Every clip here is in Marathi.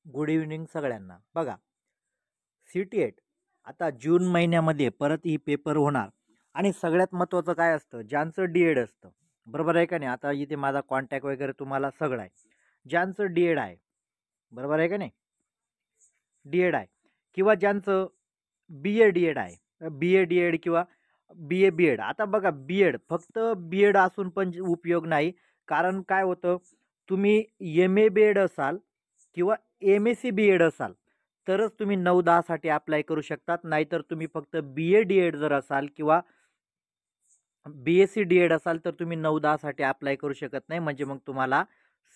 गुड इव्हनिंग सगळ्यांना. बघा, CTET आता जून महिन्यामध्ये परत ही पेपर होणार आणि सगळ्यात महत्त्वाचं काय असतं, ज्यांचं DED असतं, बरोबर आहे का नाही. आता इथे माझा कॉन्टॅक्ट वगैरे तुम्हाला सगळं आहे. ज्यांचं DED आहे, बरोबर आहे का नाही, DED आहे, किंवा ज्यांचं BA DED आहे, BA DED किंवा BA BED. आता बघा, BED फक्त BED असून पण उपयोग नाही. कारण काय होतं, तुम्ही MA BED असाल किंवा MSc BED असाल तरच तुम्ही 9-10 साठी अप्लाय करू शकतात. नाहीतर तुम्ही फक्त BA DED जर असाल किंवा BSc DED असाल तर तुम्ही 9-10 साठी अप्लाय करू शकत नाही. म्हणजे मग तुम्हाला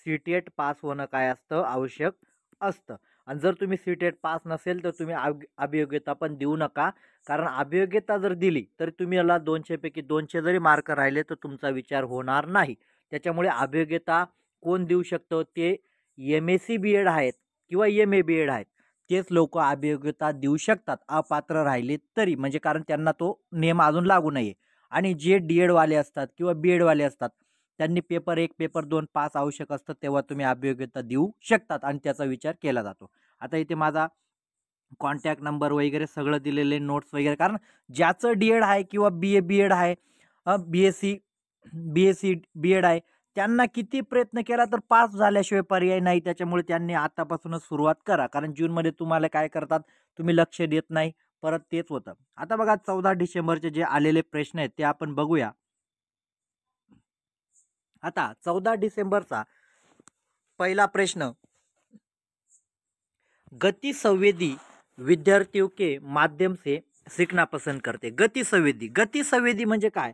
CTET पास होणं काय असतं, आवश्यक असतं. आणि जर तुम्ही CTET पास नसेल तर तुम्ही अभियोग्यता पण देऊ नका. कारण अभियोग्यता जर दिली तर तुम्हाला 200 पैकी 200 जरी मार्क राहिले तर तुमचा विचार होणार नाही. त्याच्यामुळे अभियोग्यता कोण देऊ शकतो, ते MSc BED आहेत किंवा MA BED आहेत, तेच लोक अभियोग्यता देऊ शकतात, अपात्र राहिले तरी. म्हणजे कारण त्यांना तो नियम अजून लागू नाहीये. आणि जे DED वाले असतात किंवा BED वाले असतात त्यांनी पेपर 1 पेपर 2 पास आवश्यक असतं, तेव्हा तुम्ही अभियोग्यता देऊ शकतात आणि त्याचा विचार केला जातो. आता इथे माझा कॉन्टॅक्ट नंबर वगैरे सगळं दिलेले, नोट्स वगैरे. कारण ज्याचं DED आहे किंवा BA BED आहे, BSc BED आहे, त्यांना किती प्रयत्न केला तर पास झाल्याशिवाय पर्याय नाही. त्याच्यामुळे त्यांनी आतापासूनच सुरुवात करा. कारण जूनमध्ये तुम्हाला काय करतात, तुम्ही लक्ष देत नाही, परत तेच होतं. आता बघा, 14 डिसेंबरचे जे आलेले प्रश्न आहेत ते आपण बघूया. आता 14 डिसेंबरचा पहिला प्रश्न, गति संवेदी विद्यार्थियों के माध्यम से सीखना पसंद करते. गति संवेदी म्हणजे काय?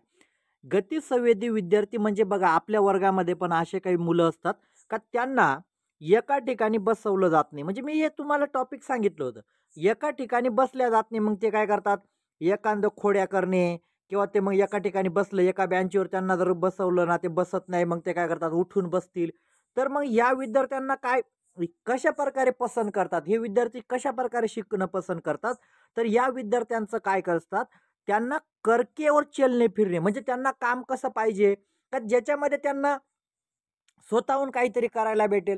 गति संवेदी विद्यार्थी म्हणजे बघा, आपल्या वर्गामध्ये पण असे काही मुलं असतात का त्यांना एका ठिकाणी बसवलं जात नाही. म्हणजे मी हे तुम्हाला टॉपिक सांगितलं होतं, एका ठिकाणी बसल्या जात नाही. मग ते काय करतात, एखादं खोड्या करणे किंवा ते मग एका ठिकाणी बसलं, एका बेंचवर त्यांना जर बसवलं ना, ते बसत नाही, मग ते काय करतात, उठून बसतील. तर मग या विद्यार्थ्यांना काय, कशा प्रकारे पसंत करतात, हे विद्यार्थी कशा प्रकारे शिकणं पसंत करतात, तर या विद्यार्थ्यांचं काय करतात, त्यांना करकेवर चलने फिरणे. म्हणजे त्यांना काम कसं पाहिजे का ज्याच्यामध्ये त्यांना स्वतःहून काहीतरी करायला भेटेल.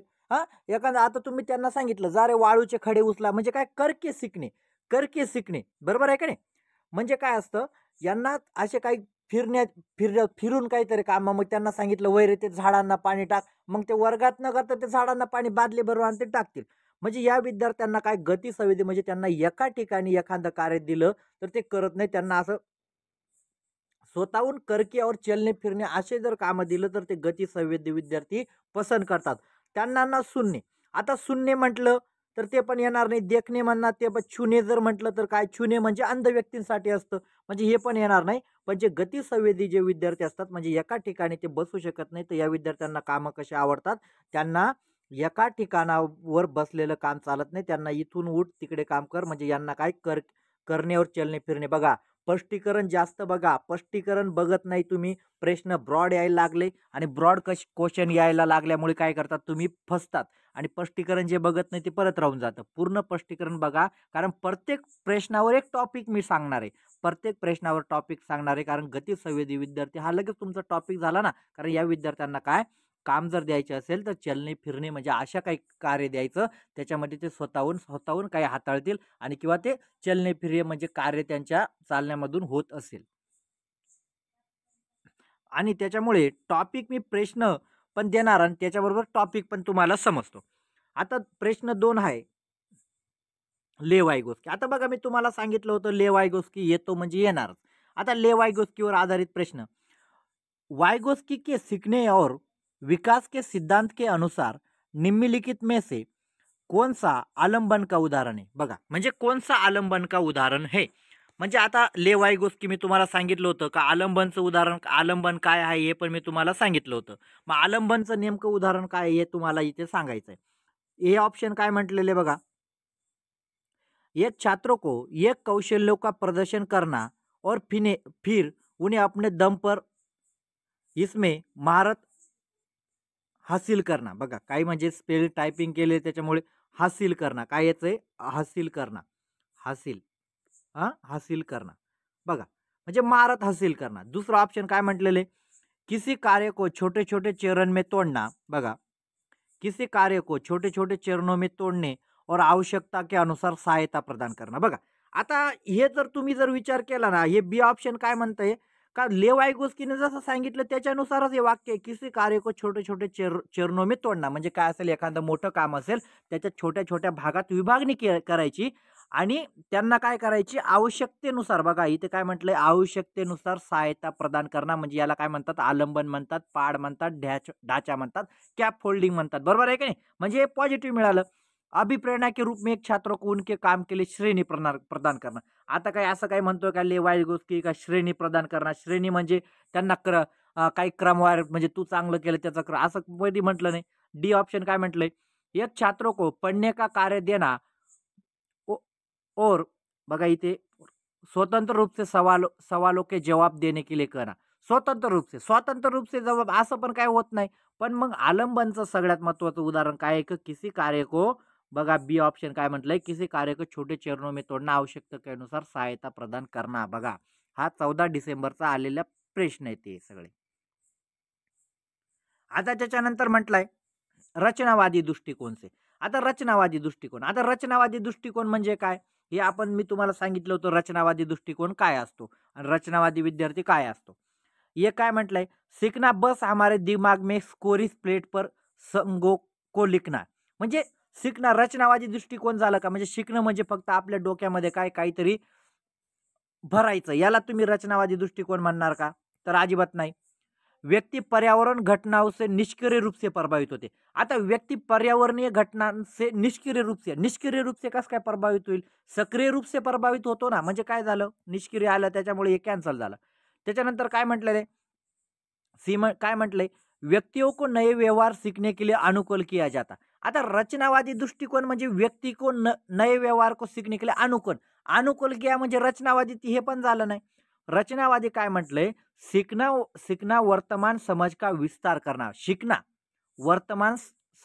एखादा, आता तुम्ही त्यांना सांगितलं जा रे वाळूचे खडे उचला, म्हणजे काय, करके शिकणे, बरोबर आहे का नाही. म्हणजे काय असतं, यांना असे काही फिरून काहीतरी काम, मग त्यांना सांगितलं वैरे ते झाडांना पाणी टाक, मग ते वर्गात न करता ते झाडांना पाणी बादली बरोबर आणि ते टाकतील. म्हणजे या विद्यार्थ्यांना काय, गती संवेदी, म्हणजे त्यांना एका ठिकाणी एखादं कार्य दिलं तर ते करत नाही. त्यांना असं स्वतःहून करकेवर चलने फिरणे असे जर कामं दिलं तर ते गती संवेदी विद्यार्थी पसंत करतात. त्यांना ना शून्य, आता शून्य म्हटलं तर ते पण येणार नाही. देखणे म्हणणार ते पण, छुने जर म्हटलं तर काय, छुने म्हणजे अंध व्यक्तींसाठी असतं, म्हणजे हे पण येणार नाही. पण जे गती संवेदी जे विद्यार्थी असतात, म्हणजे एका ठिकाणी ते बसू शकत नाही, तर या विद्यार्थ्यांना कामं कशी आवडतात, त्यांना एका ठिकाणावर बसलेलं काम चालत नाही. त्यांना इथून उठ तिकडे काम कर, म्हणजे यांना काय, करण्यावर चलने फिरणे. बघा, स्पष्टीकरण जास्त बघा, स्पष्टीकरण बघत नाही तुम्ही. प्रश्न ब्रॉड यायला लागले आणि ब्रॉड क्वेश्चन यायला लागल्यामुळे काय करतात, तुम्ही फसतात. आणि स्पष्टीकरण जे बघत नाही ते परत राहून जातं. पूर्ण स्पष्टीकरण बघा, कारण प्रत्येक प्रश्नावर एक टॉपिक मी सांगणार आहे. प्रत्येक प्रश्नावर टॉपिक सांगणार आहे. कारण गती संवेदी विद्यार्थी हा लगेच तुमचा टॉपिक झाला ना. कारण या विद्यार्थ्यांना काय, काम जर द्यायचे असेल तर चलने फिरणे, म्हणजे अशा काही कार्य द्यायचं त्याच्यामध्ये ते स्वतःहून काही हाताळतील आणि किंवा ते चलने फिरणे म्हणजे कार्य त्यांच्या चालण्यामधून होत असेल. आणि त्याच्यामुळे टॉपिक मी प्रश्न पण देणार आणि त्याच्याबरोबर टॉपिक पण तुम्हाला समजतो. आता प्रश्न 2 आहे, लेव वायगोस्की. आता बघा, मी तुम्हाला सांगितलं होतं लेव वायगोस्की येतो म्हणजे येणारच. आता लेव वायगोस्कीवर आधारित प्रश्न, वायगोस्की के सीखने और विकास के सिद्धांत के अनुसार निम्नलिखित में से कौन सा आलंबन का उदाहरण आहे. बघा, म्हणजे कोणसा आलंबन का उदाहरण है. म्हणजे आता लेव वायगोस्की मी तुम्हाला सांगितलं होतं का आलंबनचं उदाहरण, आलंबन काय आहे हे पण मी तुम्हाला सांगितलं होतं. मग आलंबनचं नेमकं उदाहरण काय हे तुम्हाला इथे सांगायचं आहे. हे ऑप्शन काय म्हटलेले बघा, एक छात्रों को एक कौशल्यों का प्रदर्शन करना और फिर उन्हें अपने दम पर इसमें महारत हासिल करना. बघा, काही म्हणजे स्पेल टायपिंग केले त्याच्यामुळे हासिल करना, काय याचं, हासिल करना, हासिल करना. बघा, म्हणजे महारत हासिल करना. दुसरा ऑप्शन काय म्हटलेले, किसी कार्य को छोटे छोटे चरण में तोड़ना. बघा, किसी कार्य को छोटे छोटे चरणों में तोड़णे और आवश्यकता के अनुसार सहायता प्रदान करणं. बघा आता हे जर तुम्ही जर विचार केला ना, हे बी ऑप्शन काय म्हणतंय का लेव वायगोस्कीने जसं सांगितलं त्याच्यानुसारच हे वाक्य आहे. किसी कार्य को छोटे छोटे चरणों में तोडणं म्हणजे काय असेल, एखादं मोठं काम असेल त्याच्या छोट्या छोट्या भागात विभागणी करायची आणि त्यांना काय करायची आवश्यकतेनुसार. बघा इथे काय म्हटलंय, आवश्यकतेनुसार सहायता प्रदान करणं म्हणजे याला काय म्हणतात, आलंबन म्हणतात, पाड म्हणतात, ढाचा म्हणतात, कॅप फोल्डिंग म्हणतात. बरोबर आहे की नाही? म्हणजे पॉझिटिव्ह मिळालं. अभिप्रेरणा के रूप में एक छात्र को उनके काम के लिए श्रेणी प्रदान करणं. आता काय असं काय म्हणतोय का लेवाई गोष्टी का श्रेणी प्रदान करणार? श्रेणी म्हणजे त्यांना काही क्रमवार म्हणजे तू चांगलं केलं त्याचा असं कधी म्हटलं नाही. डी ऑप्शन काय म्हटलंय, एक छात्र को पढ़ने का कार्य देना और बघा इथे स्वतंत्र रूप से सवालों के जवाब देने के लिए कहना. स्वतंत्र रूप से जवाब असं पण काय होत नाही. पण मग आलंबनचं सगळ्यात महत्वाचं उदाहरण काय आहे की किसी कार्य को, बघा बी ऑप्शन काय म्हटलंय, किसी कार्य को छोटे चरणों में तोडणं, आवश्यकता के अनुसार सहायता प्रदान करना. बघा हा 14 डिसेंबरचा आलेला प्रश्न आहे ते सगळे. आता त्याच्यानंतर म्हटलंय रचनावादी दृष्टिकोन से. आता रचनावादी दृष्टिकोन म्हणजे काय हे मी तुम्हाला सांगितलं होतं. रचनावादी दृष्टिकोन काय असतो आणि रचनावादी विद्यार्थी काय असतो. ये काय म्हटलंय, सीखना बस हमारे दिमाग में स्कोरिस प्लेट पर संगो को लिखना. म्हणजे शिकणं रचनावादी दृष्टिकोन झालं का, म्हणजे शिकणं म्हणजे फक्त आपल्या डोक्यामध्ये काहीतरी भरायचं, याला तुम्ही रचनावादी दृष्टिकोन म्हणणार का? तर अजिबात नाही. व्यक्ति पर्यावरण घटनाओं से निष्क्रिय रूप से प्रभावित होते. आता व्यक्ति पर्यावरणीय घटनांचे निष्क्रिय रूप से कसं काय प्रभावित होईल? सक्रिय रूप से प्रभावित होतो ना. म्हणजे काय झालं, निष्क्रिय आलं त्याच्यामुळे हे कॅन्सल झालं. त्याच्यानंतर काय म्हटलेलं आहे, काय म्हटलंय, व्यक्तियों को नए व्यवहार सीखने के लिए अनुकूल किया जाता. आता रचनावादी दृष्टिकोन म्हणजे व्यक्ती को नए व्यवहार को सीखने के लिए अनुकूल किया म्हणजे रचनावादी हे पण झालं नाही. रचनावादी काय म्हटलंय, सीखना वर्तमान समझ का विस्तार करना. शिकना वर्तमान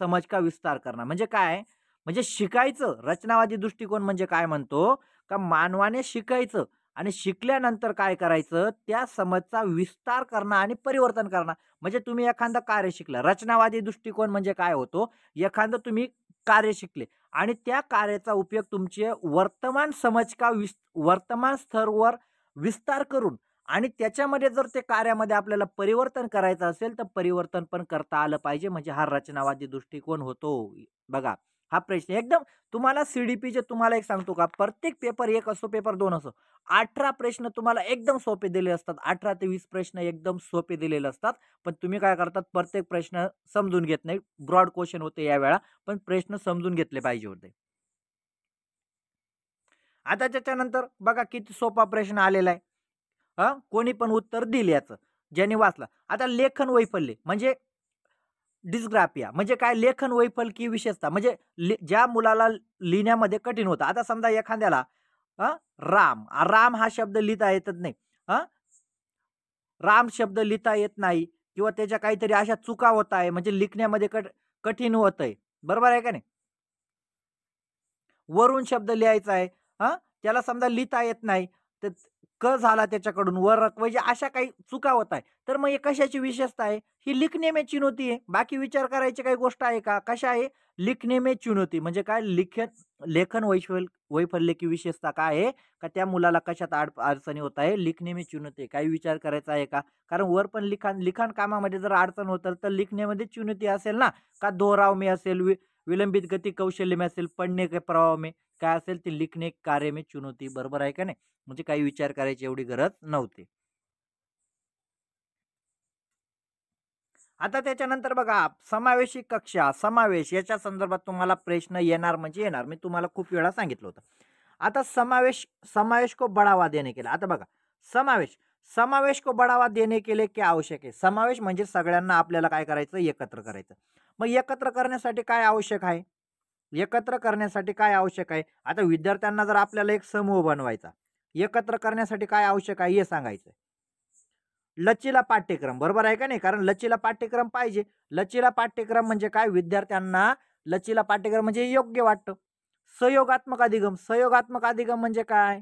समझ का विस्तार करना म्हणजे काय, म्हणजे शिकायचं. रचनावादी दृष्टिकोन म्हणजे काय म्हणतो का मानवाने शिकायचं आणि शिकल्यानंतर काय करायचं, त्या समजचा विस्तार करणं आणि परिवर्तन करणं. म्हणजे तुम्ही एखादं कार्य शिकलं, रचनावादी दृष्टिकोन म्हणजे काय होतो, एखादं तुम्ही कार्य शिकले आणि त्या कार्याचा उपयोग तुमचे वर्तमान समज का वर्तमान स्तरावर विस्तार करून आणि त्याच्यामध्ये जर ते कार्यामध्ये आपल्याला परिवर्तन करायचं असेल तर परिवर्तन पण करता आलं पाहिजे, म्हणजे हा रचनावादी दृष्टिकोन होतो. बघा हा प्रश्न एकदम तुम्हाला सीडीपीचे तुम्हाला एक सांगतो का, प्रत्येक पेपर 1 असो पेपर 2 असो, 18 प्रश्न तुम्हाला एकदम सोपे दिले असतात. 18 ते 20 प्रश्न एकदम सोपे दिलेले असतात. पण तुम्ही काय करतात, प्रत्येक प्रश्न समजून घेत नाही. ब्रॉड क्वेश्चन होते यावेळा, पण प्रश्न समजून घेतले पाहिजे होते. आता त्याच्यानंतर बघा किती सोपा प्रश्न आलेला आहे. कोणी पण उत्तर दिले याचं ज्याने वाचलं. आता लेखन वैफल्य म्हणजे डिस्ग्राफिया म्हणजे काय, लेखन वैफल्य विशेषता म्हणजे ज्या मुलाला लिहिण्यामध्ये कठीण होतं. आता समजा एखाद्याला राम हा शब्द लिहिता येतच नाही, राम शब्द लिहिता येत नाही किंवा त्याच्या काहीतरी अशा चुका होत आहे, म्हणजे लिखण्यामध्ये कठीण होत आहे. बरोबर आहे का नाही? वरून शब्द लिहायचा आहे, त्याला समजा लिहिता येत नाही, तर क झाला त्याच्याकडून वर म्हणजे अशा काही चुका होत आहे. तर मग हे कशाची विशेषता आहे, ही लिखने में चुनौती आहे. बाकी विचार करायची काही गोष्ट आहे का, कशा आहे, लिखने में चुनौती म्हणजे काय, लेखन वैफल्य की विशेषता काय आहे का, त्या मुलाला कशात अडचणी होत आहे, लिखने में चुनौती. काही विचार करायचा आहे का, कारण वर पण लिखाण कामामध्ये जर अडचण होत तर लिखण्यामध्ये चुनौती असेल ना, का दोहराव में असेल, विलंबित गती कौशल्य में असेल, पढ़ने के प्रभाव में काय असेल, ते लिखणे कार्य में चुनौती. बरोबर आहे का नाही? म्हणजे काही विचार करायची एवढी गरज नव्हती. आता त्याच्यानंतर बघा समावेशी कक्षा, समावेश याच्या संदर्भात तुम्हाला प्रश्न येणार म्हणजे येणार. मी तुम्हाला खूप वेळा सांगितलं होतं. आता समावेश को बढ़ावा देने के लिए, आता बघा समावेश को बढ़ावा देने के लिए क्या आवश्यक आहे. समावेश म्हणजे सगळ्यांना आपल्याला काय करायचं, एकत्र करायचं. मग एकत्र करण्यासाठी काय आवश्यक आहे, एकत्र करण्यासाठी काय आवश्यक आहे. आता विद्यार्थ्यांना जर आपल्याला एक समूह बनवायचा, एकत्र करण्यासाठी काय आवश्यक आहे हे सांगायचं. लचीला पाठ्यक्रम, बरोबर आहे का नाही, कारण लचीला पाठ्यक्रम पाहिजे. लचीला पाठ्यक्रम म्हणजे काय, विद्यार्थ्यांना लचीला पाठ्यक्रम म्हणजे योग्य वाटतं. सहयोगात्मक अधिगम म्हणजे काय,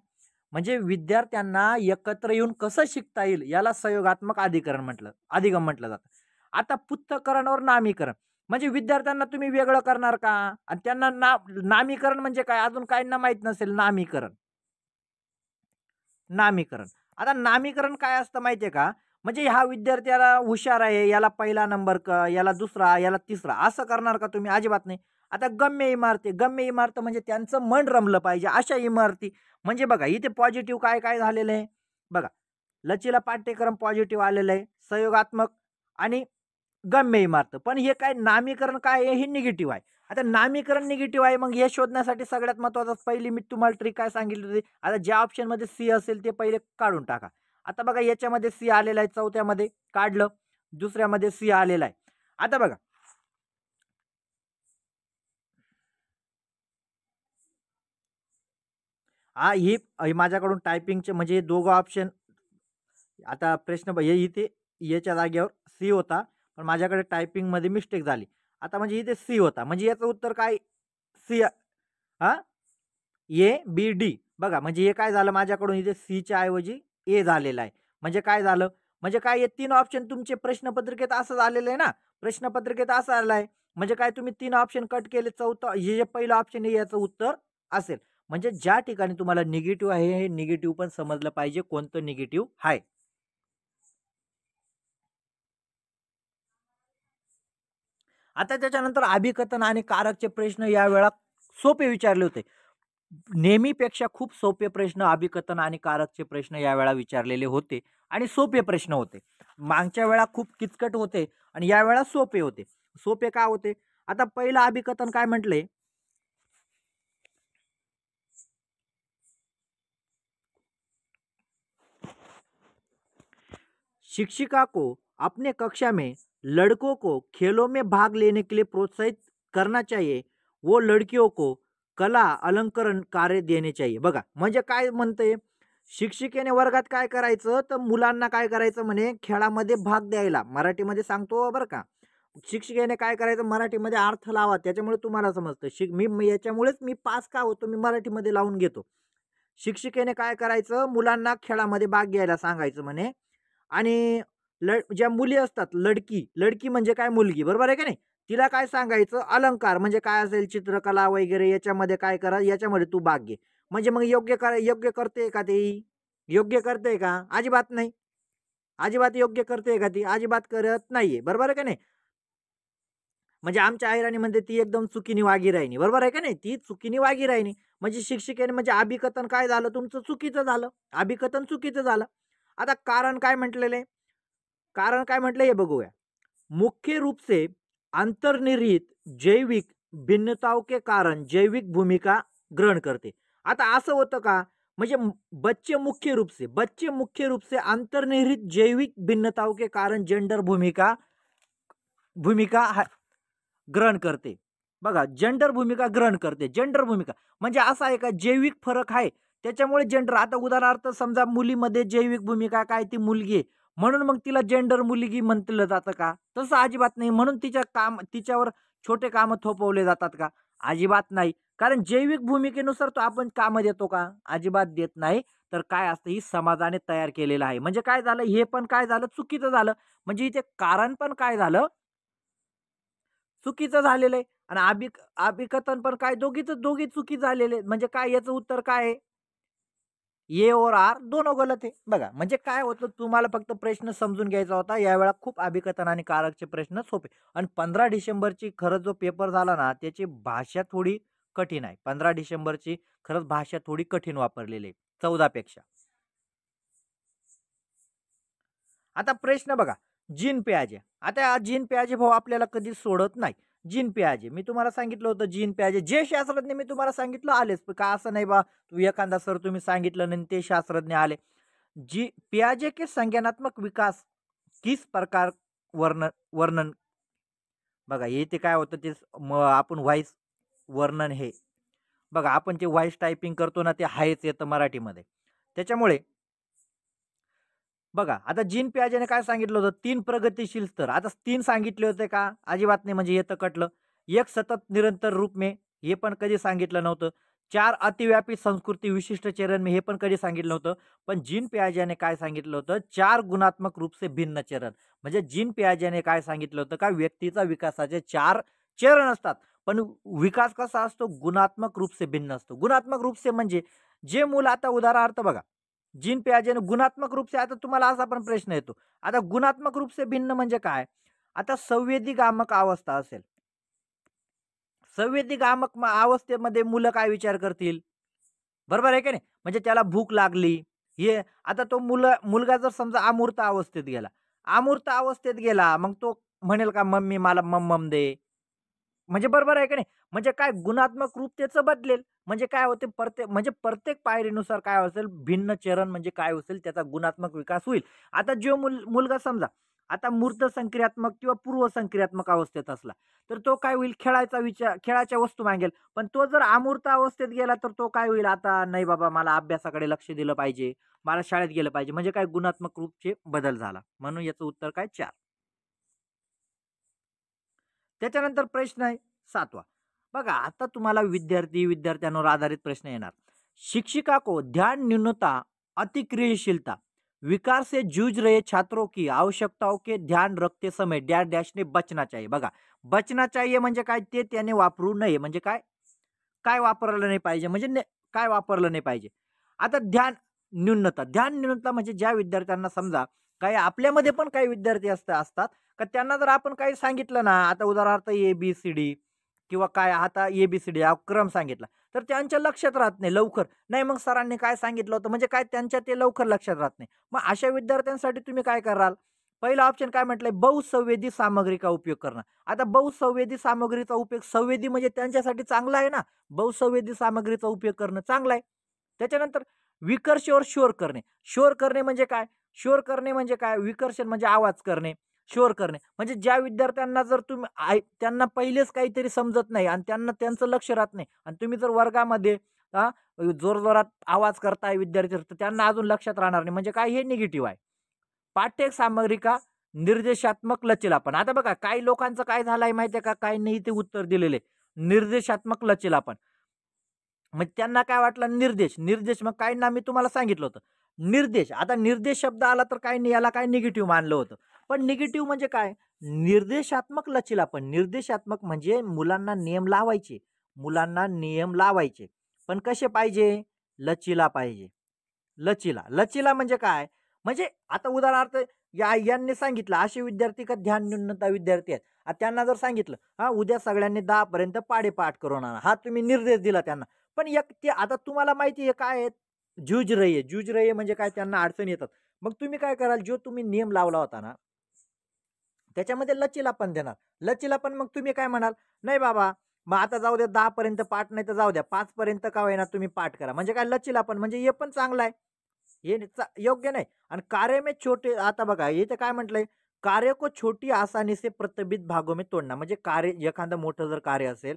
म्हणजे विद्यार्थ्यांना एकत्र येऊन कसं शिकता येईल याला सहयोगात्मक अधिगम म्हटलं जातं. आता पृथक्करण और नामीकरण, म्हणजे विद्यार्थ्यांना तुम्ही वेगळं करणार का? आणि त्यांना नामीकरण म्हणजे काय अजून काहींना माहित नसेल. नामीकरण. नामीकरण. आता नामीकरण काय असतं माहितीये का? म्हणजे हा विद्यार्थ्याला हुशार आहे, याला पहिला नंबर याला दुसरा, याला तिसरा असं करणार का तुम्ही? अजिबात नाही. आता गम्य इमारती, गम्य इमारत म्हणजे त्यांचं मन रमलं पाहिजे अशा इमारती. म्हणजे बघा इथे पॉझिटिव्ह काय काय झालेलं आहे बघा. लचीला पाठ्यक्रम पॉझिटिव्ह आलेलं आहे, सहयोगात्मक आणि गम्य इमारत. पण हे काय नामीकरण काय आहे? हे निगेटिव्ह आहे. आता नामीकरण निगेटिव्ह आहे, मग हे शोधण्यासाठी सगळ्यात महत्त्वाचं पहिली मी तुम्हाला ट्रिक काय सांगितली होती. आता ज्या ऑप्शनमध्ये सी असेल ते पहिले काढून टाका. आता बघा याच्यामध्ये सी आलेला आहे, चौथ्यामध्ये काढलं, दुसऱ्यामध्ये सी आलेला आहे. आता बघा ही माझ्याकडून टायपिंगचे म्हणजे दोघं ऑप्शन. आता प्रश्न हे इथे याच्या जागेवर सी होता, पण माझ्याकडे टायपिंगमध्ये मिस्टेक झाली. आता म्हणजे इथे सी होता, म्हणजे याचं उत्तर काय? सी. हा ए बी डी. बघा म्हणजे हे काय झालं माझ्याकडून इथे सीच्या ऐवजी ए झालेलं आहे. म्हणजे काय झालं? म्हणजे काय हे तीन ऑप्शन तुमचे प्रश्नपत्रिकेत असं झालेलं आहे ना. प्रश्नपत्रिकेत असं आलं आहे. म्हणजे काय तुम्ही तीन ऑप्शन कट केले, चौथं हे जे पहिलं ऑप्शन आहे याचं उत्तर असेल. म्हणजे ज्या ठिकाणी तुम्हाला निगेटिव्ह आहे हे निगेटिव्ह पण समजलं पाहिजे कोणतं निगेटिव्ह आहे. आता त्याच्यानंतर अभिकथन आणि कारकचे प्रश्न यावेळा सोपे विचारले होते. नेहमीपेक्षा खूप सोपे प्रश्न अभिकथन आणि कारकचे प्रश्न यावेळा विचारलेले होते आणि सोपे प्रश्न होते. मागच्या वेळा खूप किचकट होते आणि यावेळा सोपे होते. सोपे का होते? आता पहिलं अभिकथन काय म्हटले? शिक्षिका को अपने कक्षा में लड़कों को खेलों में भाग लेने के लिए प्रोत्साहित करना चाहिए, वो लड़कियों को कला अलंकरण कार्य देणे चाहिए. बघा म्हणजे काय म्हणते, शिक्षिकेने वर्गात काय करायचं तर मुलांना काय करायचं म्हणे, खेळामध्ये भाग द्यायला. मराठीमध्ये सांगतो बरं का. शिक्षिकेने काय करायचं, मराठीमध्ये अर्थ लावा, त्याच्यामुळे तुम्हाला समजतं. मी याच्यामुळेच मी पास का होतो, मी मराठीमध्ये लावून घेतो. शिक्षिकेने काय करायचं, मुलांना खेळामध्ये भाग घ्यायला सांगायचं म्हणे. आणि ज्या मुली असतात, लडकी लडकी म्हणजे काय, मुलगी, बरोबर आहे का नाही. तिला काय सांगायचं, अलंकार म्हणजे काय असेल, चित्रकला वगैरे याच्यामध्ये काय करा, याच्यामध्ये तू भाग घे. म्हणजे मग योग्य करते का ती? योग्य करते का? अजिबात नाही. अजिबात योग्य करते का ती? अजिबात करत नाहीये, बरोबर आहे का नाही. म्हणजे आमच्या आईराणी म्हणते ती एकदम चुकीने वागी राहिनी, बरोबर आहे का नाही. ती चुकीने वागी राहिनी म्हणजे शिक्षिकेने म्हणजे अभिकथन काय झालं तुमचं, चुकीचं झालं. अभिकथन चुकीचं झालं. आता कारण काय म्हटलेलं कारण काय म्हटलं हे बघूया. मुख्य रूप से अंतर्निहित जैविक भिन्नताओं के कारण जैविक भूमिका ग्रहण करते. आता असं होतं का, म्हणजे बच्चे मुख्य रूप से अंतर्निहित जैविक भिन्नताओं के कारण जेंडर भूमिका भूमिका ग्रहण करते. बघा जेंडर भूमिका ग्रहण करते. जेंडर भूमिका म्हणजे असं आहे का, जैविक फरक आहे त्याच्यामुळे जेंडर. आता उदाहरणार्थ समजा मुलीमध्ये जैविक भूमिका काय, ती मुलगी आहे म्हणून मग तिला जेंडर मुलगी म्हटलं जातं का? तसं अजिबात नाही. म्हणून तिच्यावर छोटे काम थोपवले जातात का? अजिबात नाही. कारण जैविक भूमिकेनुसार तो आपण काम देतो का? अजिबात देत नाही. तर काय असतं, ही समाजाने तयार केलेलं आहे. म्हणजे काय झालं, हे पण काय झालं, चुकीचं झालं. म्हणजे इथे कारण पण काय झालं, चुकीचं झालेलं आहे. आणि अभिकथन पण काय, दोघी चुकी झालेले. म्हणजे काय, याचं उत्तर काय आहे, ए और आर दोनों गलत आहे. बघा म्हणजे काय होतं, तुम्हाला फक्त प्रश्न समजून घ्यायचा होता. यावेळा खूप अभिकथन आणि कारकचे प्रश्न सोपे. आणि 15 डिसेंबरची खरं जो पेपर झाला ना, त्याची भाषा थोडी कठीण आहे. 15 डिसेंबरची खरंच भाषा थोडी कठीण वापरलेली आहे 14 पेक्षा. आता प्रश्न बघा, जीन पियाजे. आता जीन पियाजे भाऊ आपल्याला कधी सोडत नाही. जीन पियाजे मी तुम्हाला सांगितलं होतं, जीन पियाजे जे शास्त्रज्ञ मी तुम्हाला सांगितलं आलेच. का असं नाही बा तू एखादा सर तुम्ही सांगितलं नाही ते शास्त्रज्ञ आले. जी पियाजे के संज्ञानात्मक विकास किस प्रकार वर्णन. बघा इथे काय होतं ते आपण व्हॉइस वर्णन हे बघा, आपण जे व्हॉइस टायपिंग करतो ना ते हायच येतं मराठीमध्ये. त्याच्यामुळे बघा आता जीन पियाजेने काय सांगितलं होतं, 3 प्रगतिशील स्तर. आता 3 सांगितले होते का? अजिबात नाही. म्हणजे येतं कटलं. एक सतत निरंतर रूप में, हे पण कधी सांगितलं नव्हतं. 4 अतिव्यापी संस्कृती विशिष्ट चरण मी हे पण कधी सांगितलं होतं. पण जीन पियाजेने काय सांगितलं होतं, 4 गुणात्मक रूप से भिन्न चरण. म्हणजे जीन पियाजेने काय सांगितलं होतं का व्यक्तीचा विकासाचे 4 चरण असतात. पण विकास कसा असतो, गुणात्मक रूप से भिन्न असतो. गुणात्मक रूप से म्हणजे जे मूल, आता उदाहरणार्थ बघा, जीन पियाजेने गुणात्मक रूप से, आता तुम्हाला असा पण प्रश्न येतो. आता गुणात्मक रूप से भिन्न म्हणजे काय? आता संवेदीगामक अवस्था असेल. संवेदीगामक अवस्थेमध्ये मुलं काय विचार करतील? बरोबर आहे की नाही? म्हणजे त्याला भूक लागली. हे आता तो मुलगा जर समजा अमूर्त अवस्थेत गेला. अमूर्त अवस्थेत गेला, मग तो म्हणेल का मम्मी मला मम दे. म्हणजे बरोबर आहे की नाही? म्हणजे काय गुणात्मक रूप त्याचं बदलेल. म्हणजे काय होते प्रत्येक पायरीनुसार काय असेल भिन्न चरण म्हणजे काय असेल त्याचा गुणात्मक विकास होईल. आता जो मुलगा समजा आता मूर्त संक्रियात्मक किंवा पूर्व संक्रियात्मक अवस्थेत असला, तर तो काय होईल खेळाच्या वस्तू मागेल. पण तो जर अमूर्त अवस्थेत गेला तर तो काय होईल, आता नाही बाबा मला अभ्यासाकडे लक्ष दिलं पाहिजे, मला शाळेत गेलं पाहिजे. म्हणजे काय गुणात्मक रूपचे बदल झाला. म्हणून याचं उत्तर काय 4. त्याच्यानंतर प्रश्न आहे 7वा. बघा आता तुम्हाला विद्यार्थ्यांवर आधारित प्रश्न येणार. शिक्षिका को ध्यान न्यूनता, अतिक्रियाशीलता, विकार से जूझ रहे छात्रों की आवश्यकताओं के ध्यान रखते समय डॅश डॅशने बचना चाहिए. बघा, बचना चाहिए म्हणजे काय, ते त्याने वापरू नये म्हणजे काय, काय वापरलं नाही पाहिजे म्हणजे काय वापरलं नाही पाहिजे. आता ध्यान न्यूनता म्हणजे ज्या विद्यार्थ्यांना समजा काही आपल्यामध्ये पण काही विद्यार्थी असतात का त्यांना जर आपण काही सांगितलं ना, आता उदाहरणार्थ ABCD किंवा काय आता ABCD हा क्रम सांगितला, तर त्यांच्या लक्षात राहत नाही लवकर. नाही मग सरांनी काय सांगितलं होतं म्हणजे काय त्यांच्या ते लवकर लक्षात राहत नाही. मग अशा विद्यार्थ्यांसाठी तुम्ही काय कराल? पहिला ऑप्शन काय म्हटलंय, बहुसंवेदी सामग्री का उपयोग करणं. आता बहुसंवेदी सामग्रीचा उपयोग, संवेदी म्हणजे त्यांच्यासाठी चांगला आहे ना, बहुसंवेदी सामग्रीचा उपयोग करणं चांगलं आहे. त्याच्यानंतर विकर्ष और शोर करणे. शोर करणे म्हणजे काय? शोर करणे म्हणजे काय? विकर्षण म्हणजे आवाज करणे. शोर करणे म्हणजे ज्या विद्यार्थ्यांना जर त्यांना पहिलेच काहीतरी समजत नाही आणि त्यांना त्यांचं लक्ष राहत नाही आणि तुम्ही जर वर्गामध्ये आ, जोरजोरात आवाज करताय विद्यार्थी, तर त्यांना अजून लक्षात राहणार नाही. म्हणजे काय, हे निगेटिव्ह आहे. पाठ्य सामग्री का निर्देशात्मक लचीलापण. आता बघा काही लोकांचं काय झालंय माहितीये का, काही नाही ते उत्तर दिलेले निर्देशात्मक लचीलापण. मग त्यांना काय वाटलं निर्देश मग काही ना मी तुम्हाला सांगितलं होतं निर्देश. आता निर्देश शब्द आला तर काही नाही, याला काय निगेटिव्ह मानलं होतं. पण निगेटिव्ह म्हणजे काय, निर्देशात्मक लचीलापण. निर्देशात्मक म्हणजे मुलांना नियम लावायचे पण कसे पाहिजे, लचीला पाहिजे. लचीला म्हणजे काय, म्हणजे आता उदाहरणार्थ यांनी सांगितलं असे विद्यार्थी का ध्यान न्यूनता विद्यार्थी आहेत. आता त्यांना जर सांगितलं उद्या सगळ्यांनी 10 पर्यंत पाठ करून आणा, हा तुम्ही निर्देश दिला त्यांना. पण एक ते आता तुम्हाला माहिती आहे काय आहे, जूझ रही म्हणजे काय, त्यांना अडचण येतात. मग तुम्ही काय कराल, जो तुम्ही नियम लावला होता ना त्याच्यामध्ये लचीलापण देणार. लचीलापण मग तुम्ही काय म्हणाल, नाही बाबा मग आता जाऊ द्या 10 पर्यंत पाठ, नाही तर जाऊ द्या 5 पर्यंत का होईना तुम्ही पाठ करा. म्हणजे काय, लचीलापण म्हणजे हे पण चांगलं आहे. हे योग्य नाही. आणि कार्य में छोटे, आता बघा इथे काय म्हटलंय, कार्य को छोटी आसानी से प्रत्येक भागों में तोडणं. म्हणजे कार्य एखादं मोठं जर कार्य असेल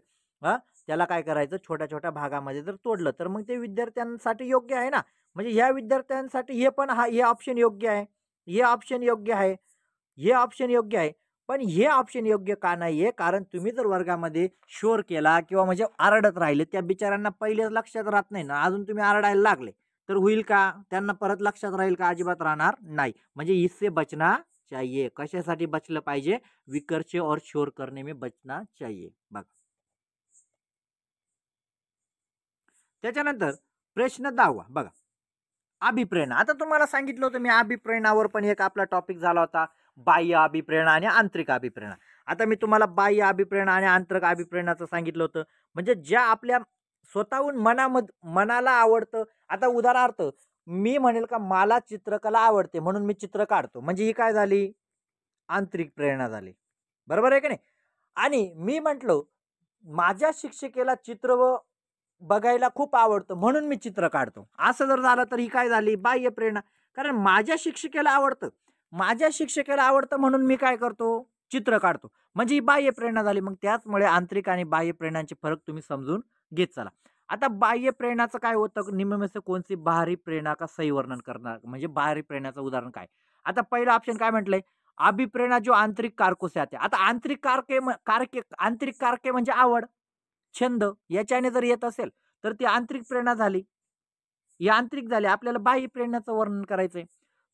त्याला काय करायचं, छोट्या छोट्या भागामध्ये जर तोडलं तर मग ते विद्यार्थ्यांसाठी योग्य आहे ना. म्हणजे ह्या विद्यार्थ्यांसाठी हे पण हे ऑप्शन योग्य आहे, हे ऑप्शन योग्य आहे, हे ऑप्शन योग्य आहे. पण हे ऑप्शन योग्य का नाहीये, कारण तुम्ही जर वर्गामध्ये शोर केला किंवा म्हणजे आरडत राहिले, त्या बिचाऱ्यांना पहिले लक्षात राहत नाही ना, अजून तुम्ही आरडायला लागले तर होईल का, त्यांना परत लक्षात राहील का, अजिबात राहणार नाही. म्हणजे इससे बचना चाहिए. कशासाठी बचलं पाहिजे, विकर्ष और शोर करणे में बचना चाहिए. बघा त्याच्यानंतर प्रश्न 10वा बघा, अभिप्रेरणा. आता तुम्हाला सांगितलं होतं मी अभिप्रेरणावर पण एक आपला टॉपिक झाला होता, बाह्य अभिप्रेरणा आणि आंतरिक अभिप्रेरणा. आता मी तुम्हाला बाह्य अभिप्रेरणा आणि आंतरिक अभिप्रेरणाचं सांगितलं होतं. म्हणजे ज्या आपल्या स्वतःहून मनाला आवडतं. आता उदाहरणार्थ मी म्हणेल का मला चित्रकला आवडते म्हणून मी चित्र काढतो, म्हणजे ही काय झाली, आंतरिक प्रेरणा झाली. बरोबर आहे की नाही. आणि मी म्हटलो माझ्या शिक्षिकेला चित्र बघायला खूप आवडतं म्हणून मी चित्र काढतो, असं जर झालं तर ही काय झाली, बाह्य प्रेरणा. कारण माझ्या शिक्षकाला आवडतं म्हणून मी काय करतो, चित्र काढतो, म्हणजे ही बाह्य प्रेरणा झाली. मग त्याचमुळे आंतरिक आणि बाह्य प्रेरणांचे फरक तुम्ही समजून घेत चला. आता बाह्य प्रेरणाचं काय होतं, निम्न में से कौन सी बाहरी प्रेरणा का सही वर्णन करणार, म्हणजे बाहरी प्रेरणाचं उदाहरण काय. आता पहिलं ऑप्शन काय म्हटलंय, अभिप्रेरणा जो आंतरिक कारको से आते. आता आंतरिक कारके म्हणजे आवड, छंद याच्याने जर येत असेल तर ती आंतरिक प्रेरणा झाली. यांत्रिक झाले. आपल्याला बाह्य प्रेरणाचं वर्णन करायचंय.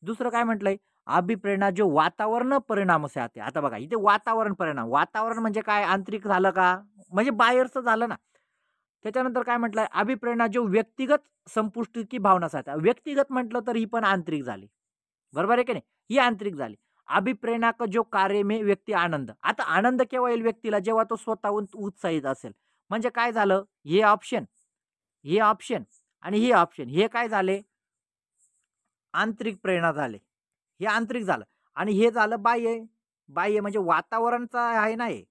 दुसरं काय म्हटलंय? अभिप्रेरणा जो वातावरण परिणाम से आते. आता बघा इथे वातावरण परिणाम. वातावरण म्हणजे काय? आंतरिक झालं का? म्हणजे बाहेरचं झालं ना. त्याच्यानंतर काय म्हटलंय? अभिप्रेरणा जो व्यक्तिगत संपुष्टि की भावना से आते. व्यक्तिगत म्हटलं तर ही पण आंतरिक झाली. बरोबर आहे की नाही? ही आंतरिक झाली. अभिप्रेरणा का जो कार्य में व्यक्ती आनंद. आता आनंद केव्हा येईल व्यक्तीला? जेव्हा तो स्वतःहून उत्साहित असेल. म्हणजे काय झालं? हे ऑप्शन, हे ऑप्शन आणि हे ऑप्शन हे काय झाले? आंतरिक प्रेरणा झाले. हे आंतरिक झालं आणि हे झालं बाह्य. बाह्य म्हणजे वातावरणचं आहे ना हे.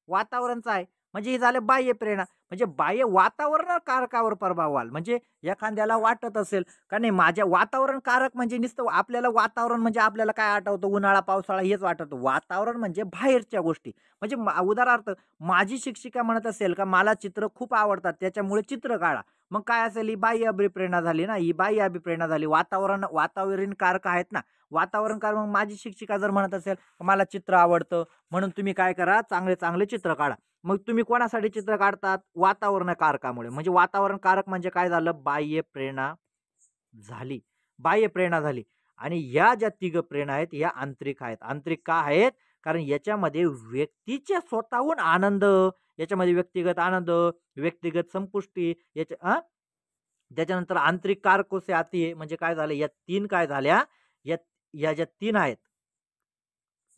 वातावरणचं आहे. म्हणजे हे झालं बाह्य प्रेरणा. म्हणजे बाह्य वातावरण कारकावर प्रभाव व्हाल. म्हणजे एखाद्याला वाटत असेल का नाही माझ्या वातावरण कारक म्हणजे नुसतं आपल्याला वातावरण म्हणजे आपल्याला काय आठवतं? उन्हाळा, पावसाळा हेच आठवतं. वातावरण म्हणजे बाहेरच्या गोष्टी. म्हणजे उदाहरणार्थ माझी शिक्षिका म्हणत असेल का मला चित्र खूप आवडतात त्याच्यामुळे चित्र काढा. मग काय असेल? ही बाह्य अभिप्रेरणा झाली ना. ही बाह्य अभिप्रेरणा झाली. वातावरण कारक आहेत ना. वातावरण कारक मग माझी शिक्षिका जर म्हणत असेल मला चित्र आवडतं म्हणून तुम्ही काय करा? चांगले चांगले चित्र काढा. मग तुम्ही कोणासाठी चित्र काढतात? वातावरण कारकामुळे. म्हणजे वातावरण कारक म्हणजे काय झालं? बाह्य प्रेरणा झाली. बाह्य प्रेरणा झाली. आणि या ज्या तिघ प्रेरणा आहेत या आंतरिक आहेत. आंतरिक का आहेत? कारण याच्यामध्ये व्यक्तीचे स्वतःहून आनंद, याच्यामध्ये व्यक्तिगत आनंद, व्यक्तिगत संपुष्टी त्याच्यानंतर आंतरिक कारको से आती है. म्हणजे काय झालं? या तीन काय झाल्या? या ज्या तीन आहेत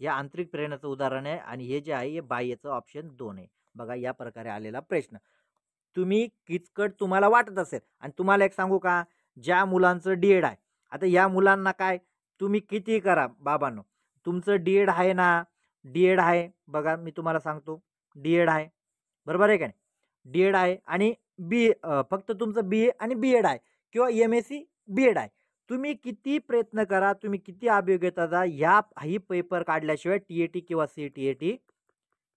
या आंतरिक प्रेरणाचं उदाहरण आहे आणि हे जे आहे हे बाह्यचं ऑप्शन 2 आहे. बघा या प्रकारे आलेला प्रश्न. तुम्ही किचकट तुम्हाला वाटत असेल आणि तुम्हाला एक सांगू का? ज्या मुलांचं डी-एड आहे. आता या मुलांना काय तुम्ही किती करा बाबांनो. तुमचं डी-एड आहे ना, डी-एड आहे. बघा मी तुम्हाला सांगतो डी-एड आहे. बरोबर आहे का नाही? डी-एड आहे आणि फक्त तुमचं बी-ए आणि बी-एड आहे किंवा एम-एस-सी बी-एड आहे. तुम्ही किती प्रयत्न करा, तुम्ही किती अभियोग्यता जा, ही पेपर काढल्याशिवाय टी-ए-टी किंवा सी-टी-ए-टी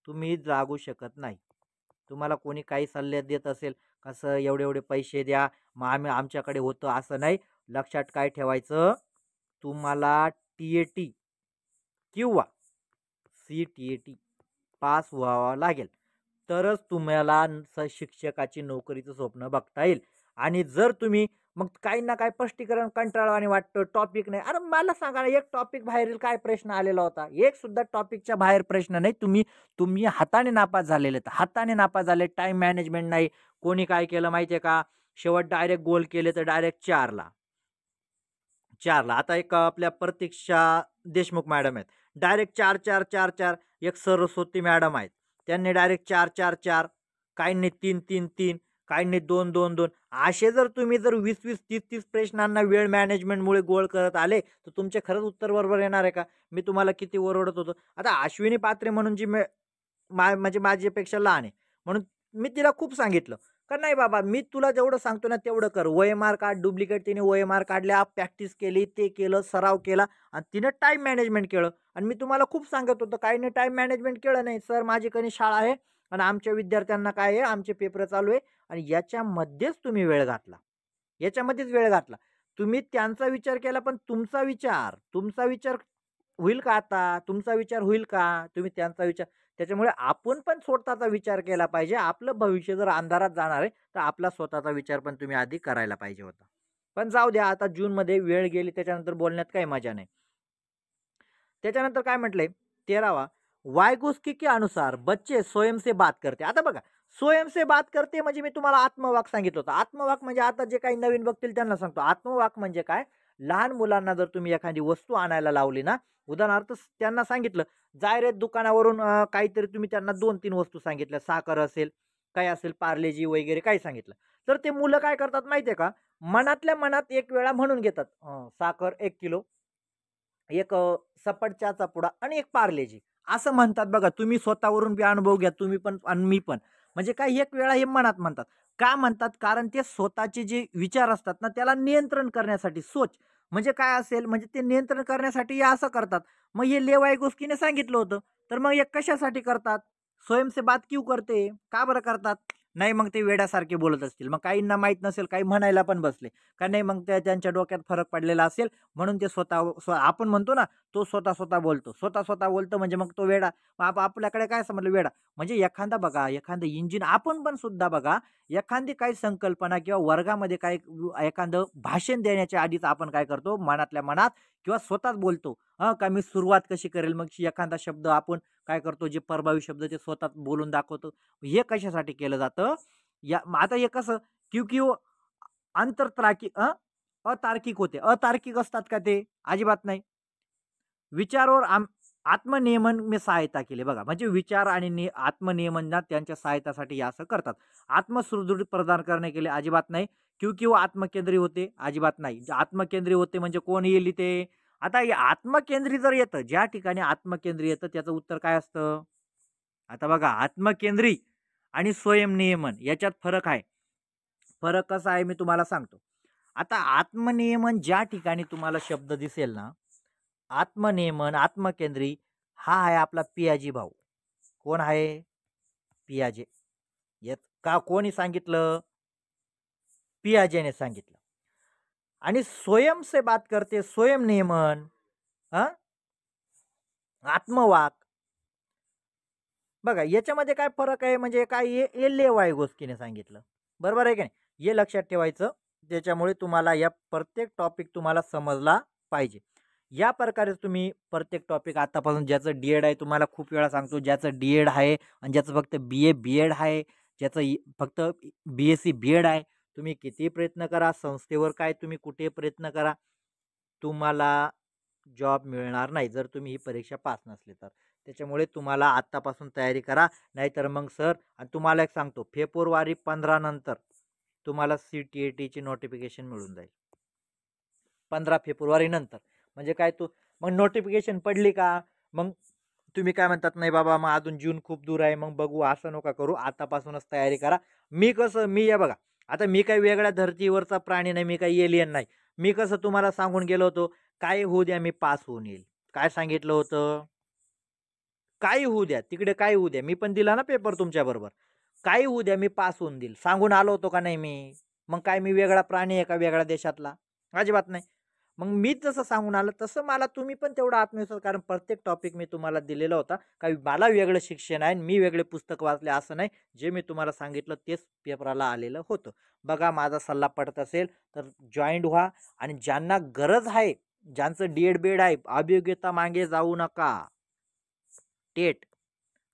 तुम्ही लागू शकत नाही. तुम्हाला कोणी काही सल्ले देत असेल, कसं एवढे-एवढे पैसे द्या, मग आमच्याकडे होतं असं नाही. लक्षात काय ठेवायचं? तुम्हाला टी-ए-टी किंवा सी-टी-ए-टी पास व्हावं लागेल. तरच तुम्हाला शिक्षकाची नोकरीचं स्वप्न बघता येईल. आणि जर तुम्ही मग काही ना काही स्पष्टीकरण कंटाळवाणी वाटतं, टॉपिक नाही. अरे मला सांगा ना, एक टॉपिक बाहेरील काय प्रश्न आलेला होता? एक सुद्धा टॉपिकच्या बाहेर प्रश्न नाही. तुम्ही हाताने नापास झालेले आहेत. हाताने नापास झाले. टाइम मॅनेजमेंट नाही. कोणी काय केलं माहितीये का? शेवट डायरेक्ट गोल केले तर डायरेक्ट 4ला. आता एक आपल्या प्रतीक्षा देशमुख मॅडम आहेत. डायरेक्ट 4. एक सरस्वती मॅडम आहेत. त्यांनी डायरेक्ट 4. काहींनी 3. काहींनी 2. असे जर तुम्ही 20, 30 प्रश्नांना वेळ मॅनेजमेंटमुळे गोळ करत आले तर तुमचे खरंच उत्तर बरोबर येणार आहे का? मी तुम्हाला किती ओरडत होतो. आता अश्विनी पात्रे म्हणून जी म्हणजे माझ्यापेक्षा लहान आहे म्हणून मी तिला खूप सांगितलं का नाही बाबा मी तुला जेवढं सांगतो ना तेवढं कर. OMR काढ. डुप्लिकेट तिने OMR काढल्या, प्रॅक्टिस केली, ते केलं, सराव केला आणि तिनं टाइम मॅनेजमेंट केलं. आणि मी तुम्हाला खूप सांगत होतो काहींनी टाइम मॅनेजमेंट केलं नाही. सर माझी कधी शाळा आहे आणि आमच्या विद्यार्थ्यांना काय आहे, आमचे पेपर चालू आहे आणि याच्यामध्येच तुम्ही वेळ घातला. याच्यामध्येच वेळ घातला. तुम्ही त्यांचा विचार केला पण तुमचा विचार होईल का आता? तुमचा विचार होईल का? तुम्ही त्यांचा विचार त्याच्यामुळे आपण पण स्वतःचा विचार केला पाहिजे. आपलं भविष्य जर अंधारात जाणार आहे तर आपला स्वतःचा विचार पण तुम्ही आधी करायला पाहिजे होता. पण जाऊ द्या आता जूनमध्ये वेळ गेली त्याच्यानंतर बोलण्यात काही मजा नाही. त्याच्यानंतर काय म्हटलंय 13वा वायगोस्की के अनुसार बच्चे स्वयं से बात करते. आता बघा स्वयं से बात करते म्हणजे मी तुम्हाला आत्मवाक सांगितलं होतं. आत्मवाक म्हणजे आता जे काही नवीन बघतील त्यांना सांगतो. आत्मवाक म्हणजे काय? लहान मुलांना जर तुम्ही एखादी वस्तू आणायला लावली ना, उदाहरणार्थ त्यांना सांगितलं जाय रे दुकानावरून काहीतरी तुम्ही त्यांना 2-3 वस्तू सांगितल्या. साखर असेल, काय असेल पार्लेजी वगैरे काही सांगितलं. तर ते मुलं काय करतात माहितीये का? मनातल्या मनात एक वेळा म्हणून घेतात. साखर 1 किलो, एक सपट चहाचा पुडा आणि एक पार्लेजी असं म्हणतात बघा. तुम्ही स्वतःवरून बी अनुभव घ्या तुम्ही पण आणि मी पण. म्हणजे काय एक वेळा हे मनात म्हणतात. का म्हणतात? कारण ते स्वतःचे जे विचार असतात ना त्याला नियंत्रण करण्यासाठी म्हणजे काय असेल म्हणजे ते नियंत्रण करण्यासाठी हे असं करतात. मग हे लेवाई गोष्टीने सांगितलं होतं. तर मग हे कशासाठी करतात? स्वयं से बात क्यों करते? का बरं करतात? नाही मग ते वेड्यासारखे बोलत असतील. मग काहींना माहित नसेल, काही म्हणायला पण बसले. का नाही मग त्यांच्या डोक्यात फरक पडलेला असेल म्हणून ते आपण म्हणतो ना तो स्वतः बोलतो. स्वतः बोलतो म्हणजे मग तो वेडा. आपल्याकडे काय समजलं वेडा. म्हणजे एखादा इंजिन आपण पण सुद्धा बघा एखादी काही संकल्पना किंवा वर्गामध्ये काही एखादं भाषण देण्याच्या आधीच आपण काय करतो, मनातल्या मनात किंवा स्वतःच बोलतो का मी सुरुवात कशी करेल, मग एखादा शब्द आपण काय करतो, जे प्रभावी शब्द ते स्वतः बोलून दाखवतो. हे कशासाठी केलं जातं? आता हे कसं क्यू आंतरतार्किक अतार्किक होते. अतार्किक असतात का ते? अजिबात नाही. विचारावर आत्मनियमन मी सहायता केली बघा. म्हणजे विचार आणि आत्मनियमनात त्यांच्या सहायतासाठी हे असं करतात. आत्मसुदृढ प्रदान करणे केले अजिबात नाही. क्यू आत्मकेंद्री होते अजिबात नाही. आत्मकेंद्री होते म्हणजे कोण येईल इथे? आता हे आत्मकेंद्री जर येतं, ज्या ठिकाणी आत्मकेंद्री येतं त्याचं उत्तर काय असतं? आता बघा, आत्मकेंद्री आणि स्वयंनियमन याच्यात फरक आहे. फरक कसा आहे मी तुम्हाला सांगतो. आता आत्मनियमन ज्या ठिकाणी तुम्हाला शब्द दिसेल ना, आत्मनियमन, आत्मकेंद्री हा आहे आपला पियाजी भाऊ. कोण आहे? पियाजे. यात का कोणी सांगितलं? पियाजेने सांगितलं. आणि स्वयं से बात करते, स्वयं नियमन, आत्मवाक. बघा याच्यामध्ये काय फरक आहे, म्हणजे काय हे लेव गोष्टीने सांगितलं. बरोबर आहे की नाही? हे लक्षात ठेवायचं. त्याच्यामुळे तुम्हाला या प्रत्येक टॉपिक तुम्हाला समजला पाहिजे. या प्रकारे तुम्ही प्रत्येक टॉपिक आतापासून ज्याचं डीएड आहे, तुम्हाला खूप वेळा सांगतो, ज्याचं डीएड आहे आणि ज्याचं फक्त बीएड आहे, ज्याचं फक्त बीएससी बीएड आहे, तुम्ही किती प्रयत्न करा, संस्थेवर काय तुम्ही कुठे प्रयत्न करा, तुम्हाला जॉब मिळणार नाही जर तुम्ही ही परीक्षा पास नसली तर. त्याच्यामुळे तुम्हाला आत्तापासून तयारी करा. नाहीतर मग सर, आणि तुम्हाला एक सांगतो, फेब्रुवारी 15 नंतर तुम्हाला CTETची नोटिफिकेशन मिळून जाईल. 15 फेब्रुवारी नंतर. म्हणजे काय, तू मग नोटिफिकेशन पडली का मग तुम्ही काय म्हणतात, नाही बाबा मग अजून जून खूप दूर आहे, मग बघू, असं नका करू, आतापासूनच तयारी करा. मी या बघा, आता मी काही वेगळ्या धर्तीवरचा प्राणी नाही, मी काही एलियन नाही. मी कसं तुम्हाला सांगून गेलो होतो, काय होऊ द्या मी पास होऊन येईल. काय सांगितलं होतं? काही होऊ द्या, तिकडे काय होऊ द्या, मी पण दिला ना पेपर तुमच्या बरोबर. काही होऊ द्या मी पास होऊन देईल, सांगून आलो होतो का नाही मी? मग काय मी वेगळा प्राणी आहे का वेगळ्या देशातला? अजिबात नाही. मग मीच जसं सांगून आलं तसं मला तुम्ही पण तेवढा आत्मविश्वास, कारण प्रत्येक टॉपिक मी तुम्हाला दिलेला होता. काही मला वेगळं शिक्षण आहे, मी वेगळे पुस्तक वाचले असं नाही. जे मी तुम्हाला सांगितलं तेच पेपराला आलेलं होतं. बघा, माझा सल्ला पडत असेल तर जॉईंट व्हा. आणि ज्यांना गरज आहे, ज्यांचं डीएड बीएड आहे, अभियोग्यता मागे जाऊ नका. टेट,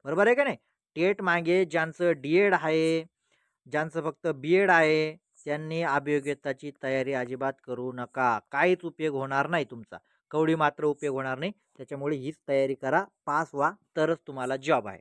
बरोबर आहे का नाही? टेट मागे ज्यांचं डीएड आहे, ज्यांचं फक्त बीएड आहे, त्यांनी अभियोग्यताची तयारी अजिबात करू नका. काहीच उपयोग होणार नाही तुमचा, कवडी मात्र उपयोग होणार नाही. त्याच्यामुळे हीच तयारी करा, पास व्हा, तरच तुम्हाला जॉब आहे.